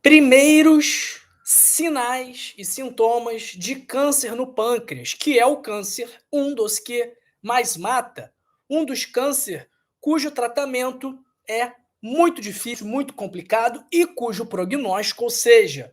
Primeiros sinais e sintomas de câncer no pâncreas, que é o câncer, um dos que mais mata, um dos câncer cujo tratamento é muito difícil, muito complicado e cujo prognóstico, ou seja,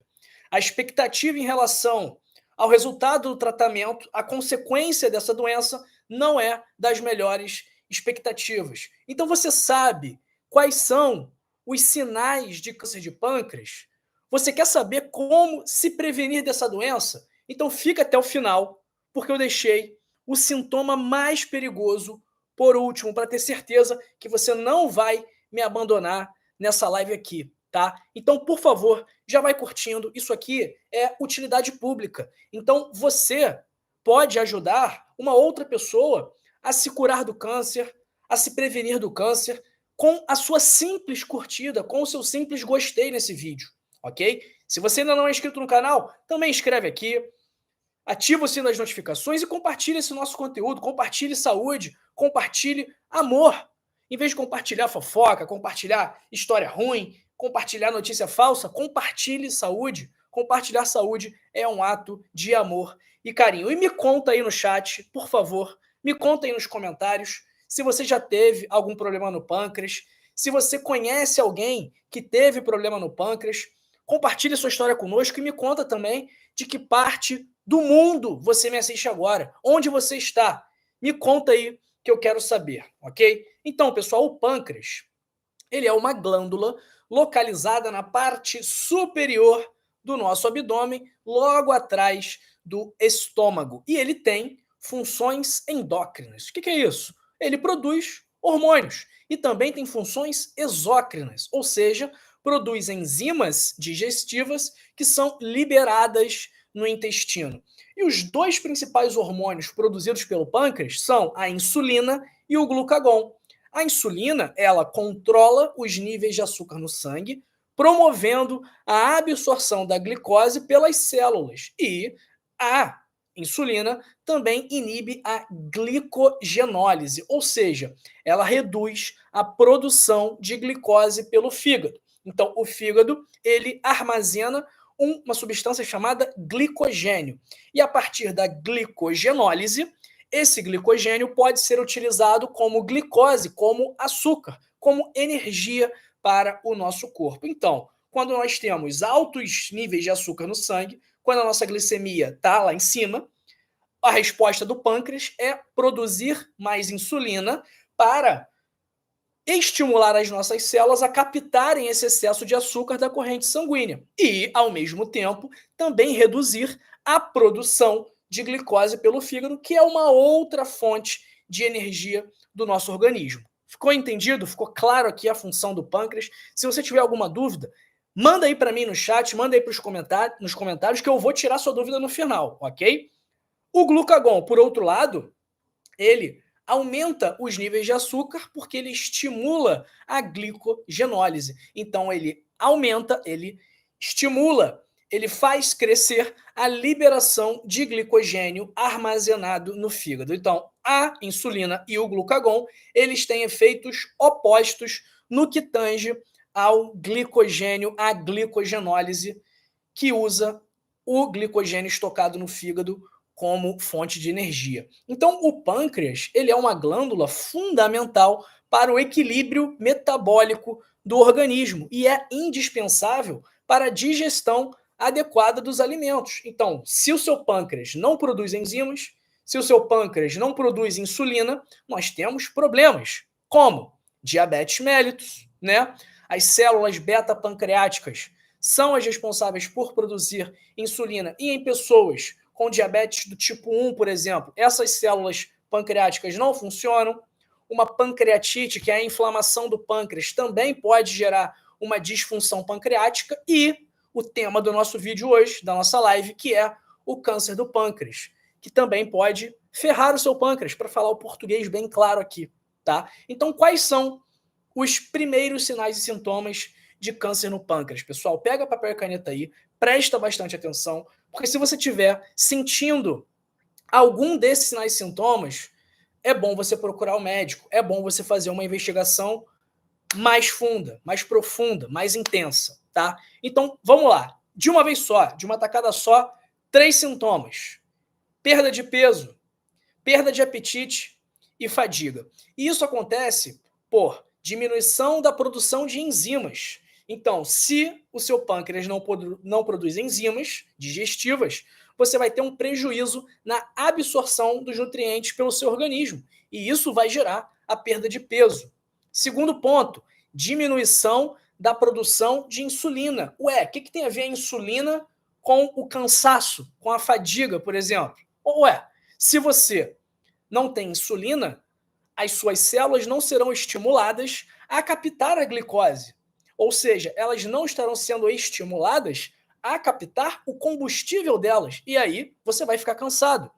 a expectativa em relação ao resultado do tratamento, a consequência dessa doença não é das melhores expectativas. Então você sabe quais são os sinais de câncer de pâncreas? Você quer saber como se prevenir dessa doença? Então fica até o final, porque eu deixei o sintoma mais perigoso por último, para ter certeza que você não vai me abandonar nessa live aqui, tá? Então, por favor, já vai curtindo. Isso aqui é utilidade pública. Então, você pode ajudar uma outra pessoa a se curar do câncer, a se prevenir do câncer, com a sua simples curtida, com o seu simples gostei nesse vídeo, ok? Se você ainda não é inscrito no canal, também inscreve aqui, ativa o sino das notificações e compartilhe esse nosso conteúdo, compartilhe saúde, compartilhe amor. Em vez de compartilhar fofoca, compartilhar história ruim, compartilhar notícia falsa, compartilhe saúde. Compartilhar saúde é um ato de amor e carinho. E me conta aí no chat, por favor, me conta aí nos comentários se você já teve algum problema no pâncreas, se você conhece alguém que teve problema no pâncreas, compartilhe sua história conosco e me conta também de que parte do mundo você me assiste agora. Onde você está? Me conta aí que eu quero saber, ok? Então, pessoal, o pâncreas, ele é uma glândula localizada na parte superior do nosso abdômen, logo atrás do estômago. E ele tem funções endócrinas. O que é isso? Ele produz hormônios e também tem funções exócrinas, ou seja, produz enzimas digestivas que são liberadas no intestino. E os dois principais hormônios produzidos pelo pâncreas são a insulina e o glucagon. A insulina, ela controla os níveis de açúcar no sangue, promovendo a absorção da glicose pelas células. E a insulina também inibe a glicogenólise, ou seja, ela reduz a produção de glicose pelo fígado. Então, o fígado, ele armazena uma substância chamada glicogênio. E a partir da glicogenólise, esse glicogênio pode ser utilizado como glicose, como açúcar, como energia para o nosso corpo. Então, quando nós temos altos níveis de açúcar no sangue, quando a nossa glicemia está lá em cima, a resposta do pâncreas é produzir mais insulina para estimular as nossas células a captarem esse excesso de açúcar da corrente sanguínea e, ao mesmo tempo, também reduzir a produção de glicose pelo fígado, que é uma outra fonte de energia do nosso organismo. Ficou entendido? Ficou claro aqui a função do pâncreas? Se você tiver alguma dúvida, manda aí para mim no chat, manda aí nos comentários que eu vou tirar sua dúvida no final, ok? O glucagon, por outro lado, ele aumenta os níveis de açúcar porque ele estimula a glicogenólise. Então ele aumenta, ele estimula, ele faz crescer a liberação de glicogênio armazenado no fígado. Então, a insulina e o glucagon, eles têm efeitos opostos no que tange ao glicogênio, à glicogenólise, que usa o glicogênio estocado no fígado como fonte de energia. Então, o pâncreas, ele é uma glândula fundamental para o equilíbrio metabólico do organismo e é indispensável para a digestão adequada dos alimentos. Então, se o seu pâncreas não produz enzimas, se o seu pâncreas não produz insulina, nós temos problemas, como diabetes mellitus, né? As células beta-pancreáticas são as responsáveis por produzir insulina e em pessoas com diabetes do tipo 1, por exemplo, essas células pancreáticas não funcionam. Uma pancreatite, que é a inflamação do pâncreas, também pode gerar uma disfunção pancreática. E o tema do nosso vídeo hoje, da nossa live, que é o câncer do pâncreas, que também pode ferrar o seu pâncreas, para falar o português bem claro aqui, tá? Então, quais são os primeiros sinais e sintomas de câncer no pâncreas? Pessoal, pega papel e caneta aí, presta bastante atenção, porque se você estiver sentindo algum desses sinais e sintomas, é bom você procurar o médico, é bom você fazer uma investigação mais funda, mais profunda, mais intensa, tá? Então, vamos lá. De uma vez só, de uma tacada só, 3 sintomas: perda de peso, perda de apetite e fadiga. E isso acontece por diminuição da produção de enzimas. Então, se o seu pâncreas não produz enzimas digestivas, você vai ter um prejuízo na absorção dos nutrientes pelo seu organismo. E isso vai gerar a perda de peso. Segundo ponto, diminuição da produção de insulina. Ué, o que tem a ver a insulina com o cansaço, com a fadiga, por exemplo? Ué, se você não tem insulina, as suas células não serão estimuladas a captar a glicose. Ou seja, elas não estarão sendo estimuladas a captar o combustível delas. E aí você vai ficar cansado.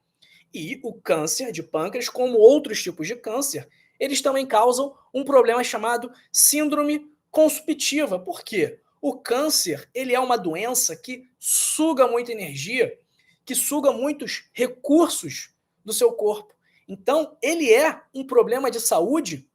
E o câncer de pâncreas, como outros tipos de câncer, eles também causam um problema chamado síndrome consumptiva. Por quê? O câncer, ele é uma doença que suga muita energia, que suga muitos recursos do seu corpo. Então, ele é um problema de saúde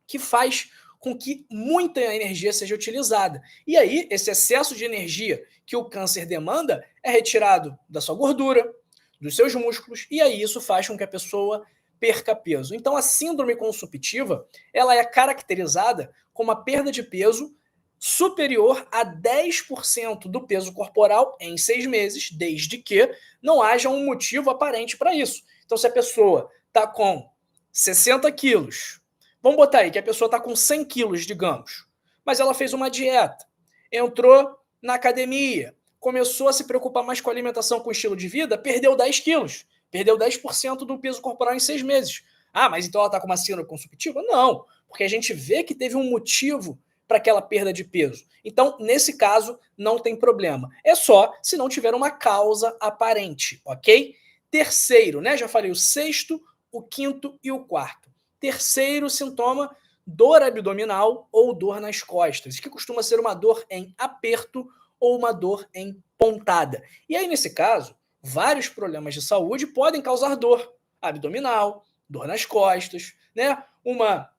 que faz com que muita energia seja utilizada. E aí, esse excesso de energia que o câncer demanda é retirado da sua gordura, dos seus músculos, e aí isso faz com que a pessoa perca peso. Então, a síndrome consumptiva, ela é caracterizada como a perda de peso superior a 10% do peso corporal em 6 meses, desde que não haja um motivo aparente para isso. Então, se a pessoa está com 60 quilos, vamos botar aí que a pessoa está com 100 quilos, digamos, mas ela fez uma dieta, entrou na academia, começou a se preocupar mais com a alimentação, com o estilo de vida, perdeu 10 quilos, perdeu 10% do peso corporal em 6 meses. Ah, mas então ela está com uma síndrome consumptiva? Não, porque a gente vê que teve um motivo para aquela perda de peso. Então, nesse caso, não tem problema. É só se não tiver uma causa aparente, ok? Terceiro, né? Já falei o sexto, o quinto e o quarto. Terceiro sintoma, dor abdominal ou dor nas costas, que costuma ser uma dor em aperto ou uma dor em pontada. E aí, nesse caso, vários problemas de saúde podem causar dor abdominal, dor nas costas, né? Uma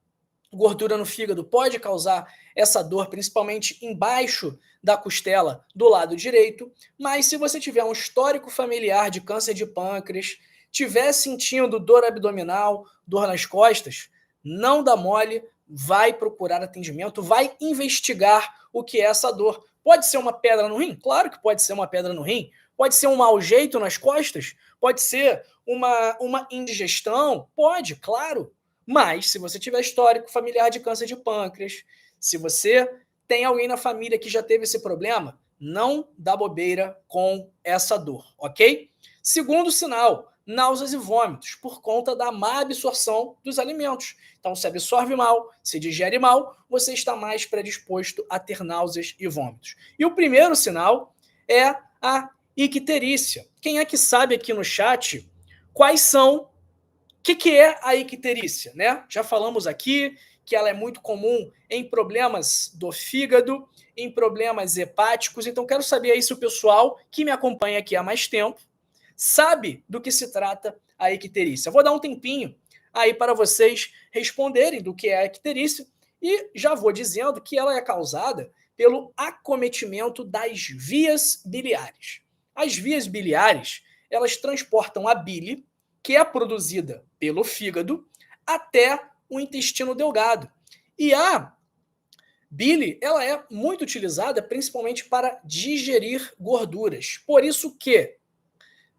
gordura no fígado pode causar essa dor, principalmente embaixo da costela do lado direito. Mas se você tiver um histórico familiar de câncer de pâncreas, tiver sentindo dor abdominal, dor nas costas, não dá mole, vai procurar atendimento, vai investigar o que é essa dor. Pode ser uma pedra no rim? Claro que pode ser uma pedra no rim. Pode ser um mau jeito nas costas? Pode ser uma indigestão? Pode, claro. Mas, se você tiver histórico familiar de câncer de pâncreas, se você tem alguém na família que já teve esse problema, não dá bobeira com essa dor, ok? Segundo sinal, náuseas e vômitos, por conta da má absorção dos alimentos. Então, se absorve mal, se digere mal, você está mais predisposto a ter náuseas e vômitos. E o primeiro sinal é a icterícia. Quem é que sabe aqui no chat quais são que é a icterícia, né? Já falamos aqui que ela é muito comum em problemas do fígado, em problemas hepáticos. Então, quero saber aí se o pessoal que me acompanha aqui há mais tempo sabe do que se trata a icterícia. Vou dar um tempinho aí para vocês responderem do que é a icterícia e já vou dizendo que ela é causada pelo acometimento das vias biliares. As vias biliares, elas transportam a bile, que é produzida pelo fígado, até o intestino delgado. E a bile, ela é muito utilizada principalmente para digerir gorduras. Por isso que,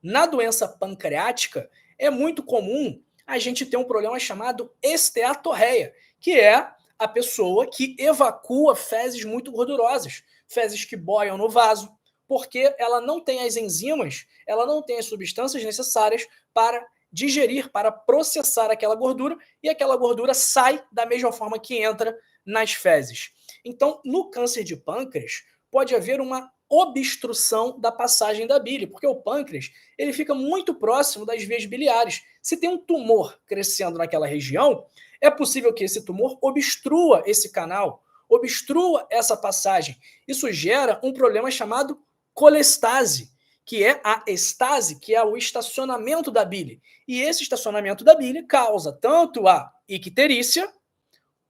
na doença pancreática, é muito comum a gente ter um problema chamado esteatorreia, que é a pessoa que evacua fezes muito gordurosas, fezes que boiam no vaso, porque ela não tem as enzimas, ela não tem as substâncias necessárias para digerir, para processar aquela gordura, e aquela gordura sai da mesma forma que entra nas fezes. Então, no câncer de pâncreas, pode haver uma obstrução da passagem da bile, porque o pâncreas ele fica muito próximo das vias biliares. Se tem um tumor crescendo naquela região, é possível que esse tumor obstrua esse canal, obstrua essa passagem. Isso gera um problema chamado colestase, que é a estase, que é o estacionamento da bile. E esse estacionamento da bile causa tanto a icterícia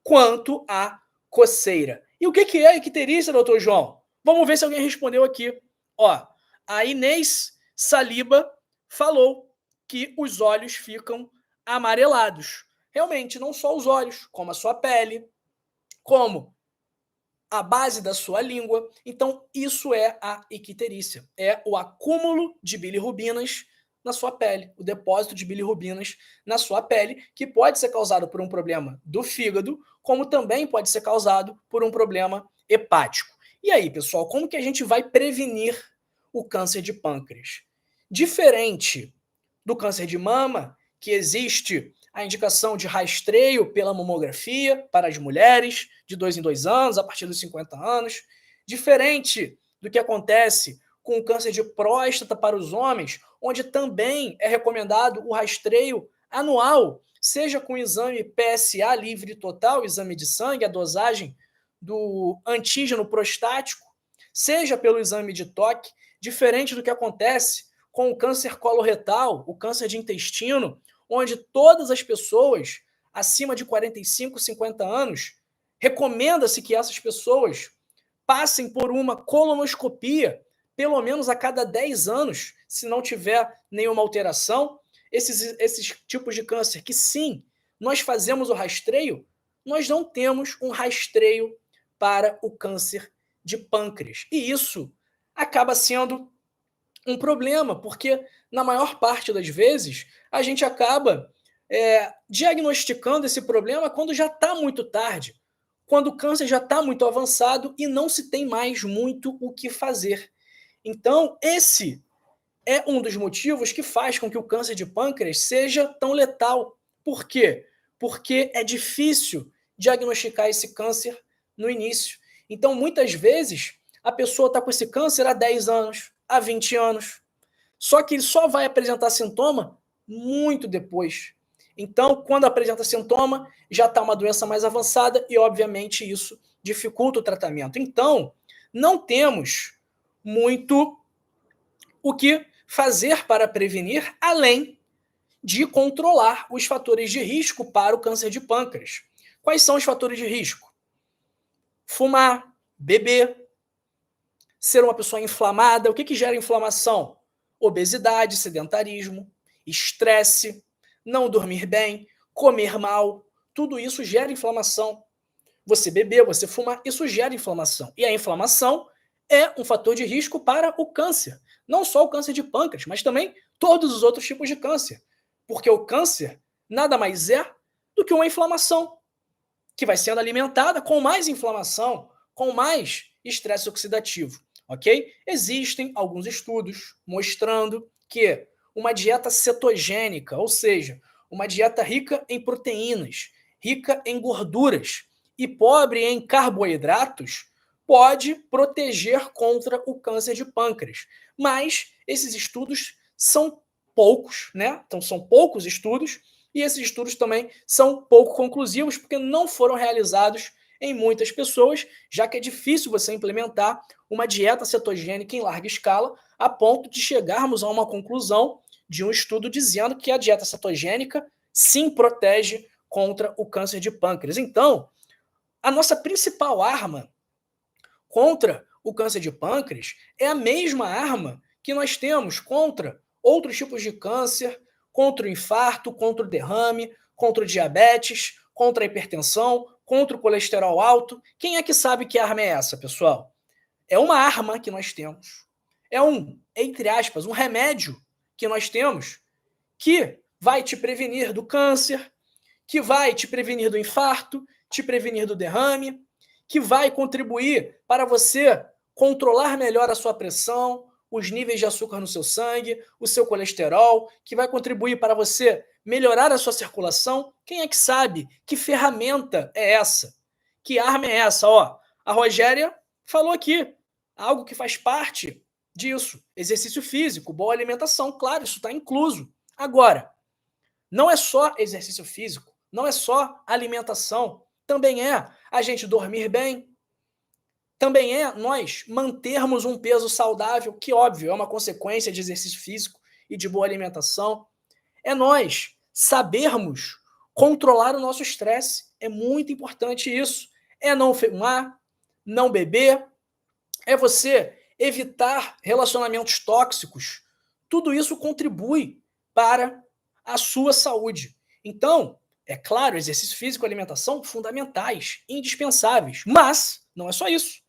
quanto a coceira. E o que é a icterícia, doutor João? Vamos ver se alguém respondeu aqui. Ó, a Inês Saliba falou que os olhos ficam amarelados. Realmente, não só os olhos, como a sua pele, como a base da sua língua. Então, isso é a icterícia. É o acúmulo de bilirrubinas na sua pele, o depósito de bilirrubinas na sua pele, que pode ser causado por um problema do fígado, como também pode ser causado por um problema hepático. E aí, pessoal, como que a gente vai prevenir o câncer de pâncreas? Diferente do câncer de mama, que existe a indicação de rastreio pela mamografia para as mulheres de 2 em 2 anos, a partir dos 50 anos, diferente do que acontece com o câncer de próstata para os homens, onde também é recomendado o rastreio anual, seja com o exame PSA livre total, exame de sangue, a dosagem do antígeno prostático, seja pelo exame de toque, diferente do que acontece com o câncer coloretal, o câncer de intestino, onde todas as pessoas acima de 45, 50 anos, recomenda-se que essas pessoas passem por uma colonoscopia pelo menos a cada 10 anos, se não tiver nenhuma alteração. Esses tipos de câncer que sim, nós fazemos o rastreio, nós não temos um rastreio para o câncer de pâncreas. E isso acaba sendo um problema, porque na maior parte das vezes a gente acaba diagnosticando esse problema quando já está muito tarde, quando o câncer já está muito avançado e não se tem mais muito o que fazer. Então, esse é um dos motivos que faz com que o câncer de pâncreas seja tão letal. Por quê? Porque é difícil diagnosticar esse câncer no início. Então, muitas vezes, a pessoa está com esse câncer há 10 anos, há 20 anos. Só que ele só vai apresentar sintoma muito depois. Então, quando apresenta sintoma, já está uma doença mais avançada e, obviamente, isso dificulta o tratamento. Então, não temos muito o que fazer para prevenir, além de controlar os fatores de risco para o câncer de pâncreas. Quais são os fatores de risco? Fumar, beber, ser uma pessoa inflamada. O que gera inflamação? Obesidade, sedentarismo, estresse, não dormir bem, comer mal. Tudo isso gera inflamação. Você beber, você fumar, isso gera inflamação. E a inflamação é um fator de risco para o câncer. Não só o câncer de pâncreas, mas também todos os outros tipos de câncer. Porque o câncer nada mais é do que uma inflamação, que vai sendo alimentada com mais inflamação, com mais estresse oxidativo, ok? Existem alguns estudos mostrando que uma dieta cetogênica, ou seja, uma dieta rica em proteínas, rica em gorduras e pobre em carboidratos, pode proteger contra o câncer de pâncreas. Mas esses estudos são poucos, né? Então são poucos estudos, e esses estudos também são pouco conclusivos, porque não foram realizados em muitas pessoas, já que é difícil você implementar uma dieta cetogênica em larga escala, a ponto de chegarmos a uma conclusão de um estudo dizendo que a dieta cetogênica sim protege contra o câncer de pâncreas. Então, a nossa principal arma contra o câncer de pâncreas é a mesma arma que nós temos contra outros tipos de câncer, contra o infarto, contra o derrame, contra o diabetes, contra a hipertensão, contra o colesterol alto. Quem é que sabe que arma é essa, pessoal? É uma arma que nós temos. É entre aspas, um remédio que nós temos que vai te prevenir do câncer, que vai te prevenir do infarto, te prevenir do derrame, que vai contribuir para você controlar melhor a sua pressão, os níveis de açúcar no seu sangue, o seu colesterol, que vai contribuir para você melhorar a sua circulação. Quem é que sabe que ferramenta é essa? Que arma é essa? Ó, a Rogéria falou aqui, algo que faz parte disso. Exercício físico, boa alimentação, claro, isso está incluso. Agora, não é só exercício físico, não é só alimentação, também é a gente dormir bem, também é nós mantermos um peso saudável, que óbvio é uma consequência de exercício físico e de boa alimentação. É nós sabermos controlar o nosso estresse, é muito importante isso. É não fumar, não beber, é você evitar relacionamentos tóxicos. Tudo isso contribui para a sua saúde. Então, é claro, exercício físico e alimentação fundamentais, indispensáveis, mas não é só isso.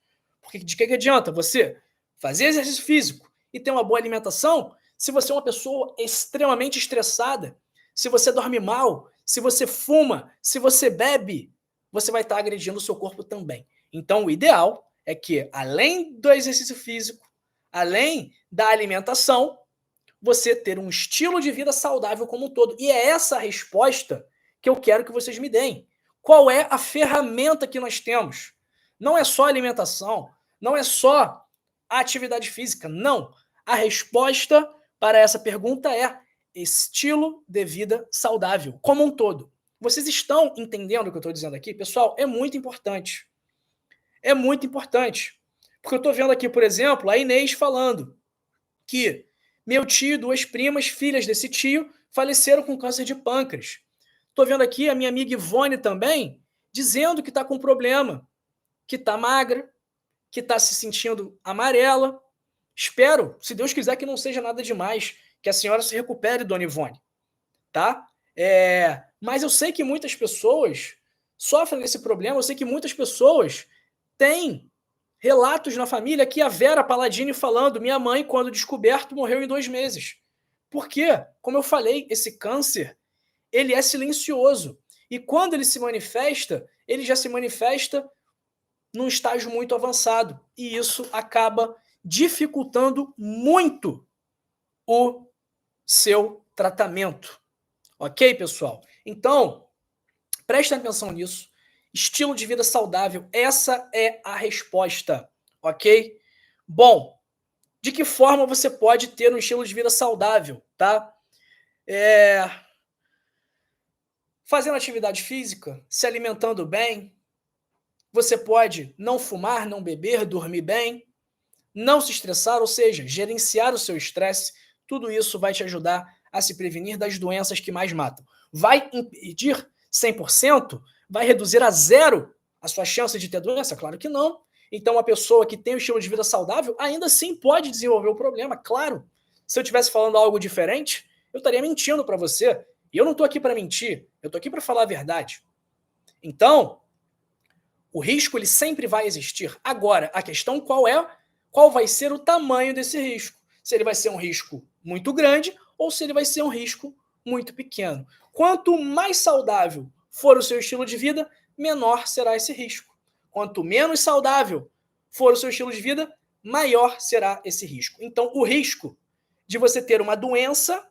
Porque de que adianta você fazer exercício físico e ter uma boa alimentação se você é uma pessoa extremamente estressada, se você dorme mal, se você fuma, se você bebe, você vai estar agredindo o seu corpo também. Então, o ideal é que, além do exercício físico, além da alimentação, você ter um estilo de vida saudável como um todo. E é essa a resposta que eu quero que vocês me deem. Qual é a ferramenta que nós temos? Não é só alimentação, não é só atividade física, não. A resposta para essa pergunta é estilo de vida saudável, como um todo. Vocês estão entendendo o que eu estou dizendo aqui? Pessoal, é muito importante. É muito importante. Porque eu estou vendo aqui, por exemplo, a Inês falando que meu tio e 2 primas, filhas desse tio, faleceram com câncer de pâncreas. Estou vendo aqui a minha amiga Ivone também, dizendo que está com problema, que está magra, que está se sentindo amarela. Espero, se Deus quiser, que não seja nada demais, que a senhora se recupere, dona Ivone, tá? Mas eu sei que muitas pessoas sofrem desse problema, eu sei que muitas pessoas têm relatos na família que a Vera Palladini falando, minha mãe, quando descoberto, morreu em 2 meses. Por quê? Como eu falei, esse câncer, ele é silencioso. E quando ele se manifesta, ele já se manifesta num estágio muito avançado. E isso acaba dificultando muito o seu tratamento. Ok, pessoal? Então, prestem atenção nisso. Estilo de vida saudável, essa é a resposta, ok? Bom, de que forma você pode ter um estilo de vida saudável, tá? Fazendo atividade física, se alimentando bem, você pode não fumar, não beber, dormir bem, não se estressar, ou seja, gerenciar o seu estresse. Tudo isso vai te ajudar a se prevenir das doenças que mais matam. Vai impedir 100%? Vai reduzir a 0 a sua chance de ter doença? Claro que não. Então, a pessoa que tem um estilo de vida saudável ainda assim pode desenvolver o problema, claro. Se eu estivesse falando algo diferente, eu estaria mentindo para você. E eu não estou aqui para mentir, eu estou aqui para falar a verdade. Então, o risco ele sempre vai existir. Agora, a questão qual vai ser o tamanho desse risco? Se ele vai ser um risco muito grande ou se ele vai ser um risco muito pequeno. Quanto mais saudável for o seu estilo de vida, menor será esse risco. Quanto menos saudável for o seu estilo de vida, maior será esse risco. Então, o risco de você ter uma doença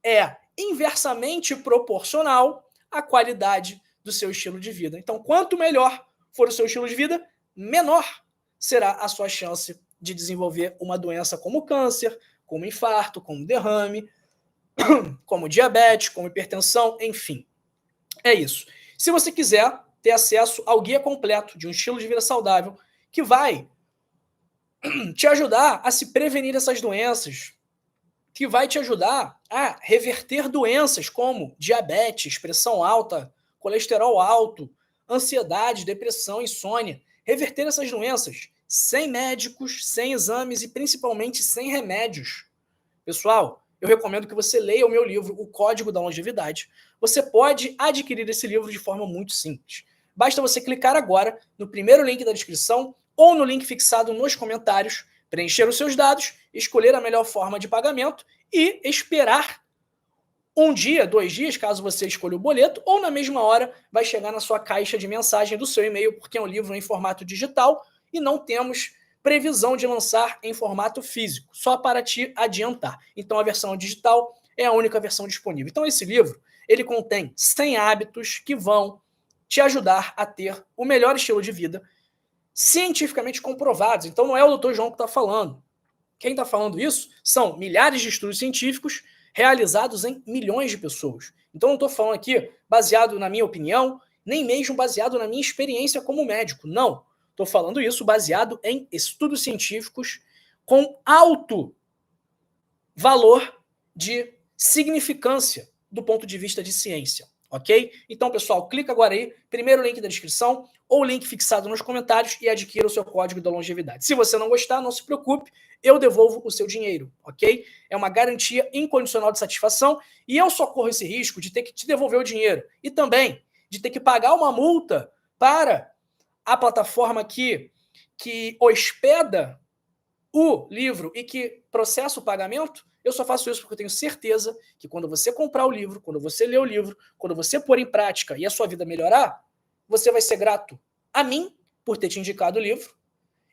é inversamente proporcional à qualidade do seu estilo de vida. Então, quanto melhor for o seu estilo de vida, menor será a sua chance de desenvolver uma doença como câncer, como infarto, como derrame, como diabetes, como hipertensão, enfim. É isso. Se você quiser ter acesso ao guia completo de um estilo de vida saudável, que vai te ajudar a se prevenir dessas doenças, que vai te ajudar a reverter doenças como diabetes, pressão alta, colesterol alto, ansiedade, depressão, insônia. Reverter essas doenças sem médicos, sem exames e principalmente sem remédios. Pessoal, eu recomendo que você leia o meu livro, O Código da Longevidade. Você pode adquirir esse livro de forma muito simples. Basta você clicar agora no primeiro link da descrição ou no link fixado nos comentários, preencher os seus dados, escolher a melhor forma de pagamento e esperar 1 dia, 2 dias, caso você escolha o boleto, ou na mesma hora vai chegar na sua caixa de mensagem do seu e-mail, porque é um livro em formato digital e não temos previsão de lançar em formato físico, só para te adiantar. Então a versão digital é a única versão disponível. Então esse livro, ele contém 100 hábitos que vão te ajudar a ter o melhor estilo de vida, cientificamente comprovados. Então não é o Dr. João que está falando. Quem está falando isso são milhares de estudos científicos realizados em milhões de pessoas. Então não estou falando aqui baseado na minha opinião, nem mesmo baseado na minha experiência como médico. Não. Estou falando isso baseado em estudos científicos com alto valor de significância do ponto de vista de ciência. Ok? Então, pessoal, clica agora aí, primeiro link da descrição, ou link fixado nos comentários e adquira o seu código da longevidade. Se você não gostar, não se preocupe, eu devolvo o seu dinheiro, ok? É uma garantia incondicional de satisfação e eu só corro esse risco de ter que te devolver o dinheiro e também de ter que pagar uma multa para a plataforma que hospeda o livro e que processa o pagamento. Eu só faço isso porque eu tenho certeza que quando você comprar o livro, quando você ler o livro, quando você pôr em prática e a sua vida melhorar, você vai ser grato a mim por ter te indicado o livro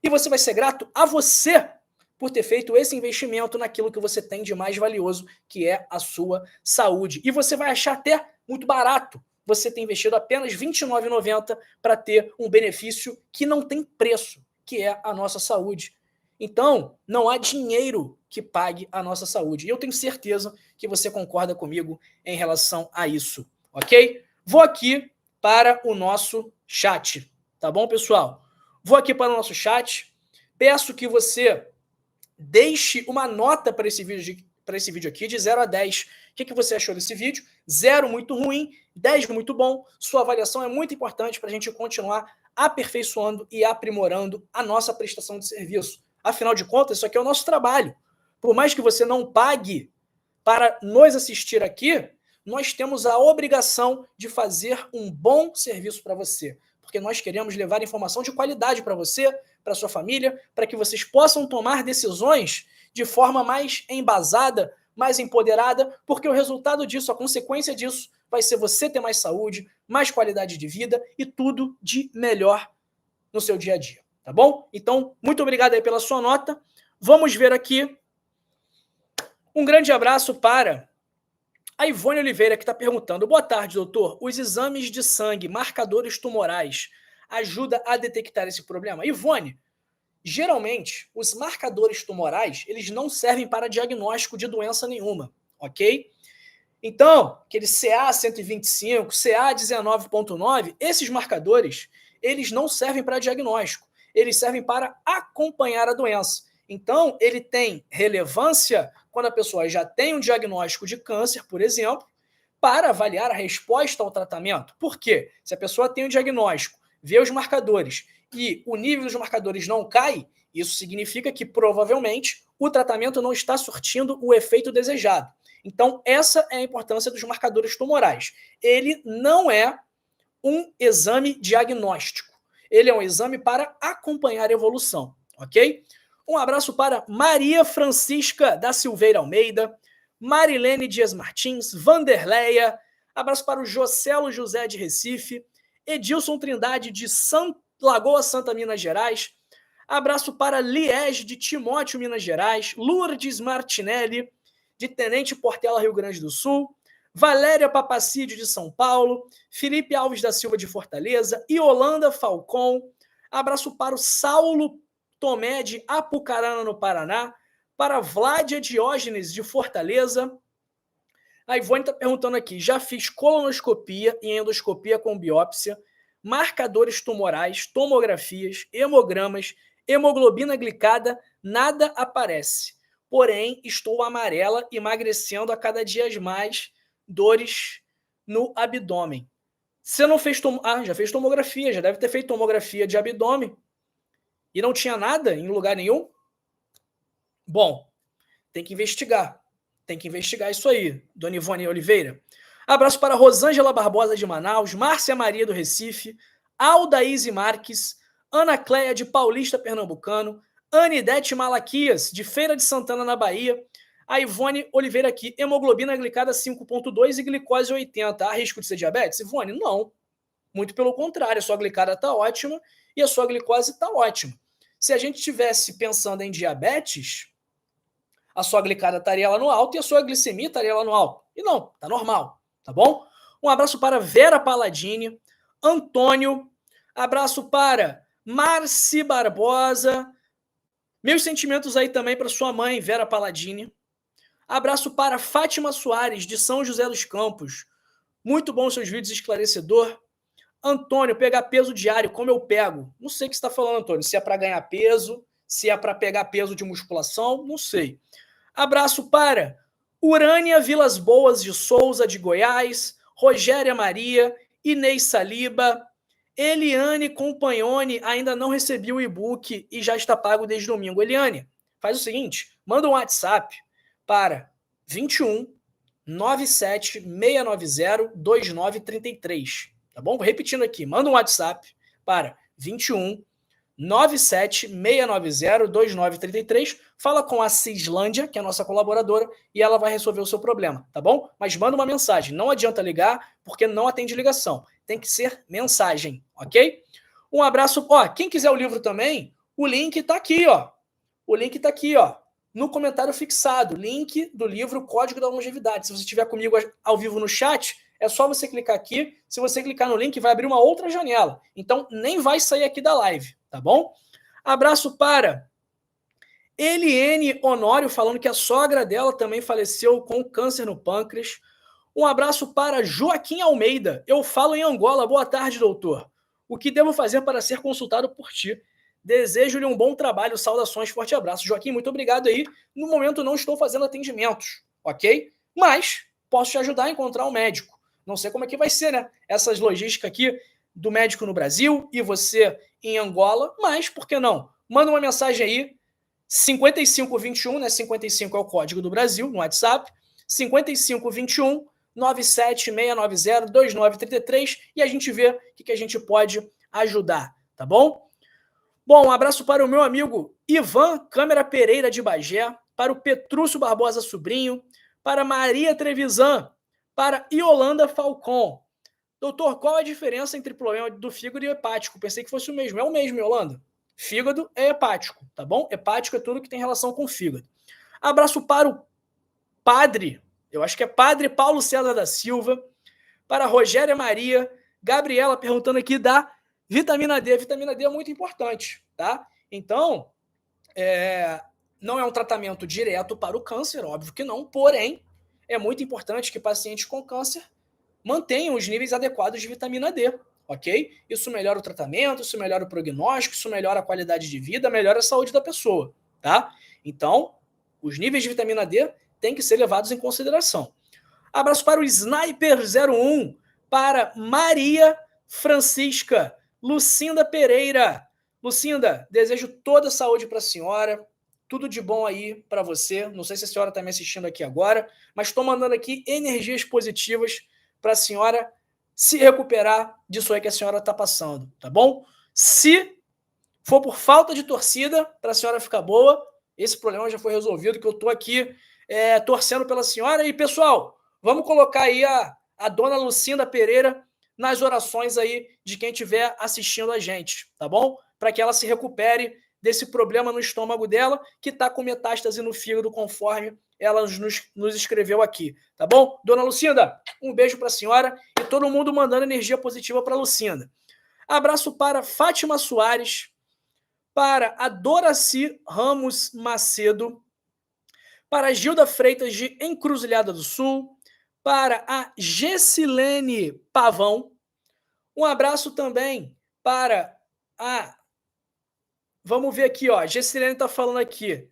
e você vai ser grato a você por ter feito esse investimento naquilo que você tem de mais valioso, que é a sua saúde. E você vai achar até muito barato você ter investido apenas R$ 29,90 para ter um benefício que não tem preço, que é a nossa saúde. Então, não há dinheiro que pague a nossa saúde. E eu tenho certeza que você concorda comigo em relação a isso, ok? Vou aqui para o nosso chat, tá bom, pessoal? Vou aqui para o nosso chat. Peço que você deixe uma nota para esse vídeo aqui de 0 a 10. O que você achou desse vídeo? 0, muito ruim, 10, muito bom. Sua avaliação é muito importante para a gente continuar aperfeiçoando e aprimorando a nossa prestação de serviço. Afinal de contas, isso aqui é o nosso trabalho. Por mais que você não pague para nos assistir aqui, nós temos a obrigação de fazer um bom serviço para você, porque nós queremos levar informação de qualidade para você, para sua família, para que vocês possam tomar decisões de forma mais embasada, mais empoderada, porque o resultado disso, a consequência disso, vai ser você ter mais saúde, mais qualidade de vida e tudo de melhor no seu dia a dia, tá bom? Então, muito obrigado aí pela sua nota. Vamos ver aqui. Um grande abraço para a Ivone Oliveira, que está perguntando: boa tarde, doutor. Os exames de sangue, marcadores tumorais, ajuda a detectar esse problema? Ivone, geralmente, os marcadores tumorais, eles não servem para diagnóstico de doença nenhuma, ok? Então, aquele CA125, CA19.9, esses marcadores, eles não servem para diagnóstico, eles servem para acompanhar a doença. Então, ele tem relevância quando a pessoa já tem um diagnóstico de câncer, por exemplo, para avaliar a resposta ao tratamento. Por quê? Se a pessoa tem um diagnóstico, vê os marcadores e o nível dos marcadores não cai, isso significa que provavelmente o tratamento não está surtindo o efeito desejado. Então, essa é a importância dos marcadores tumorais. Ele não é um exame diagnóstico. Ele é um exame para acompanhar a evolução, ok? Um abraço para Maria Francisca da Silveira Almeida, Marilene Dias Martins, Vanderleia, abraço para o Jocelo José de Recife, Edilson Trindade de Lagoa Santa, Minas Gerais, abraço para Liege de Timóteo, Minas Gerais, Lourdes Martinelli, de Tenente Portela, Rio Grande do Sul, Valéria Papacídio, de São Paulo, Felipe Alves da Silva, de Fortaleza, Yolanda Falcon, abraço para o Saulo Tomé, de Apucarana, no Paraná, para Vládia Diógenes, de Fortaleza. A Ivone está perguntando aqui: já fiz colonoscopia e endoscopia com biópsia, marcadores tumorais, tomografias, hemogramas, hemoglobina glicada, nada aparece. Porém, estou amarela, emagrecendo a cada dia mais, dores no abdômen. Você não fez já fez tomografia, já deve ter feito tomografia de abdômen e não tinha nada em lugar nenhum? Bom, tem que investigar. Tem que investigar isso aí, dona Ivone Oliveira. Abraço para Rosângela Barbosa, de Manaus, Márcia Maria, do Recife, Aldaíse Marques, Ana Cléia, de Paulista, Pernambucano, Anidete Malaquias, de Feira de Santana, na Bahia, a Ivone Oliveira aqui, hemoglobina glicada 5,2 e glicose 80. Há risco de ser diabetes? Ivone, não. Muito pelo contrário, a sua glicada está ótima e a sua glicose está ótima. Se a gente estivesse pensando em diabetes, a sua glicada estaria lá no alto e a sua glicemia estaria lá no alto. E não, tá normal, tá bom? Um abraço para Vera Palladini, Antônio, abraço para Marci Barbosa, meus sentimentos aí também para sua mãe, Vera Palladini. Abraço para Fátima Soares, de São José dos Campos. Muito bom seus vídeos, esclarecedor. Antônio, pegar peso diário, como eu pego? Não sei o que você está falando, Antônio. Se é para ganhar peso, se é para pegar peso de musculação, não sei. Abraço para Urânia Vilas Boas de Souza, de Goiás, Rogéria Maria, Inês Saliba, Eliane Compagnoni, ainda não recebi o e-book e já está pago desde domingo. Eliane, faz o seguinte, manda um WhatsApp para 21 97 690 2933, tá bom? Repetindo aqui, manda um WhatsApp para 21 97 690 2933, fala com a Cislândia, que é a nossa colaboradora, e ela vai resolver o seu problema, tá bom? Mas manda uma mensagem, não adianta ligar, porque não atende ligação, tem que ser mensagem, ok? Um abraço, ó, quem quiser o livro também, o link tá aqui, ó, o link tá aqui, ó, no comentário fixado, link do livro Código da Longevidade. Se você estiver comigo ao vivo no chat, é só você clicar aqui. Se você clicar no link, vai abrir uma outra janela. Então, nem vai sair aqui da live, tá bom? Abraço para Eliene Honório, falando que a sogra dela também faleceu com câncer no pâncreas. Um abraço para Joaquim Almeida. Eu falo em Angola. Boa tarde, doutor. O que devo fazer para ser consultado por ti? Desejo-lhe um bom trabalho. Saudações, forte abraço. Joaquim, muito obrigado aí. No momento não estou fazendo atendimentos, ok? Mas posso te ajudar a encontrar um médico. Não sei como é que vai ser, né? Essas logísticas aqui do médico no Brasil e você em Angola, mas por que não? Manda uma mensagem aí, 5521, né? 55 é o código do Brasil, no WhatsApp, 5521 97690 2933 e a gente vê o que a gente pode ajudar, tá bom? Bom, um abraço para o meu amigo Ivan Câmara Pereira de Bagé, para o Petrúcio Barbosa Sobrinho, para Maria Trevisan, para Iolanda Falcon. Doutor, qual a diferença entre problema do fígado e hepático? Pensei que fosse o mesmo. É o mesmo, Iolanda. Fígado é hepático, tá bom? Hepático é tudo que tem relação com o fígado. Abraço para o padre, eu acho que é padre Paulo César da Silva, para Rogéria Maria, Gabriela perguntando aqui da vitamina D. A vitamina D é muito importante, tá? Então, não é um tratamento direto para o câncer, óbvio que não, porém, é muito importante que pacientes com câncer mantenham os níveis adequados de vitamina D, ok? Isso melhora o tratamento, isso melhora o prognóstico, isso melhora a qualidade de vida, melhora a saúde da pessoa, tá? Então, os níveis de vitamina D têm que ser levados em consideração. Abraço para o Sniper01, para Maria Francisca Lucinda Pereira. Lucinda, desejo toda a saúde para a senhora, tudo de bom aí para você. Não sei se a senhora está me assistindo aqui agora, mas estou mandando aqui energias positivas para a senhora se recuperar disso aí que a senhora está passando, tá bom? Se for por falta de torcida, para a senhora ficar boa, esse problema já foi resolvido, que eu estou aqui torcendo pela senhora. E, pessoal, vamos colocar aí a dona Lucinda Pereira nas orações aí de quem estiver assistindo a gente, tá bom? Para que ela se recupere desse problema no estômago dela, que está com metástase no fígado, conforme ela nos escreveu aqui, tá bom? Dona Lucinda, um beijo para a senhora e todo mundo mandando energia positiva para a Lucinda. Abraço para Fátima Soares, para a Doraci Ramos Macedo, para a Gilda Freitas de Encruzilhada do Sul, para a Gessilene Pavão. Um abraço também para a... Vamos ver aqui, ó. Gessilene está falando aqui.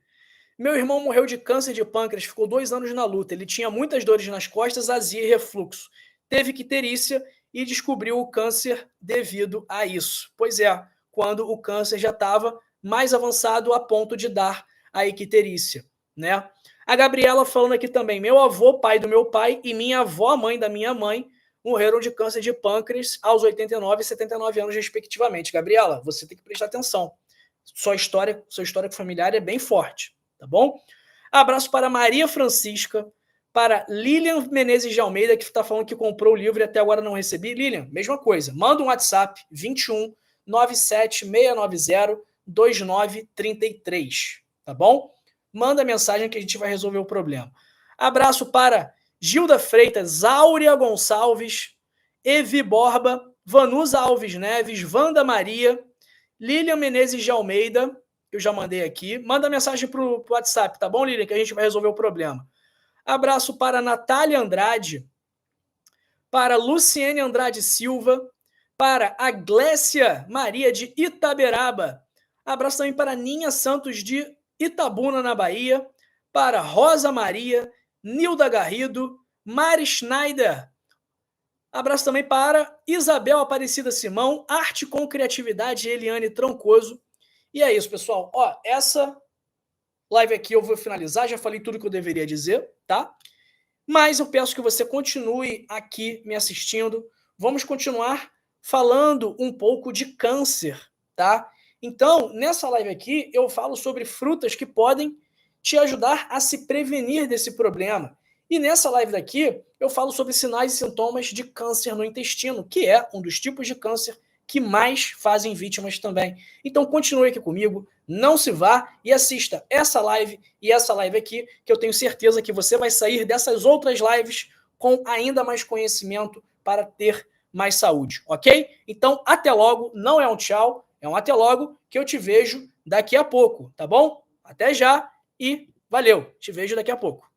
Meu irmão morreu de câncer de pâncreas, ficou 2 anos na luta. Ele tinha muitas dores nas costas, azia e refluxo. Teve icterícia e descobriu o câncer devido a isso. Pois é, quando o câncer já estava mais avançado a ponto de dar a icterícia, né? A Gabriela falando aqui também, meu avô, pai do meu pai, e minha avó, mãe da minha mãe, morreram de câncer de pâncreas aos 89 e 79 anos, respectivamente. Gabriela, você tem que prestar atenção. Sua história familiar é bem forte, tá bom? Abraço para Maria Francisca, para Lilian Menezes de Almeida, que está falando que comprou o livro e até agora não recebi. Lilian, mesma coisa. Manda um WhatsApp, 21 97 690 2933, tá bom? Manda mensagem que a gente vai resolver o problema. Abraço para Gilda Freitas, Áurea Gonçalves, Evi Borba, Vanusa Alves Neves, Wanda Maria, Lilian Menezes de Almeida, eu já mandei aqui. Manda mensagem para o WhatsApp, tá bom, Lilian? Que a gente vai resolver o problema. Abraço para Natália Andrade, para Luciene Andrade Silva, para a Glécia Maria de Itaberaba. Abraço também para Ninha Santos de Itabuna, na Bahia, para Rosa Maria, Nilda Garrido, Mari Schneider, Abraço também para Isabel Aparecida Simão, Arte com Criatividade, Eliane Troncoso. E é isso, pessoal. Ó, essa live aqui eu vou finalizar, já falei tudo que eu deveria dizer, tá? Mas eu peço que você continue aqui me assistindo. Vamos continuar falando um pouco de câncer, tá? Então, nessa live aqui, eu falo sobre frutas que podem te ajudar a se prevenir desse problema. E nessa live daqui, eu falo sobre sinais e sintomas de câncer no intestino, que é um dos tipos de câncer que mais fazem vítimas também. Então, continue aqui comigo, não se vá e assista essa live e essa live aqui, que eu tenho certeza que você vai sair dessas outras lives com ainda mais conhecimento para ter mais saúde, ok? Então, até logo, não é um tchau, é um até logo, que eu te vejo daqui a pouco, tá bom? Até já e valeu, te vejo daqui a pouco.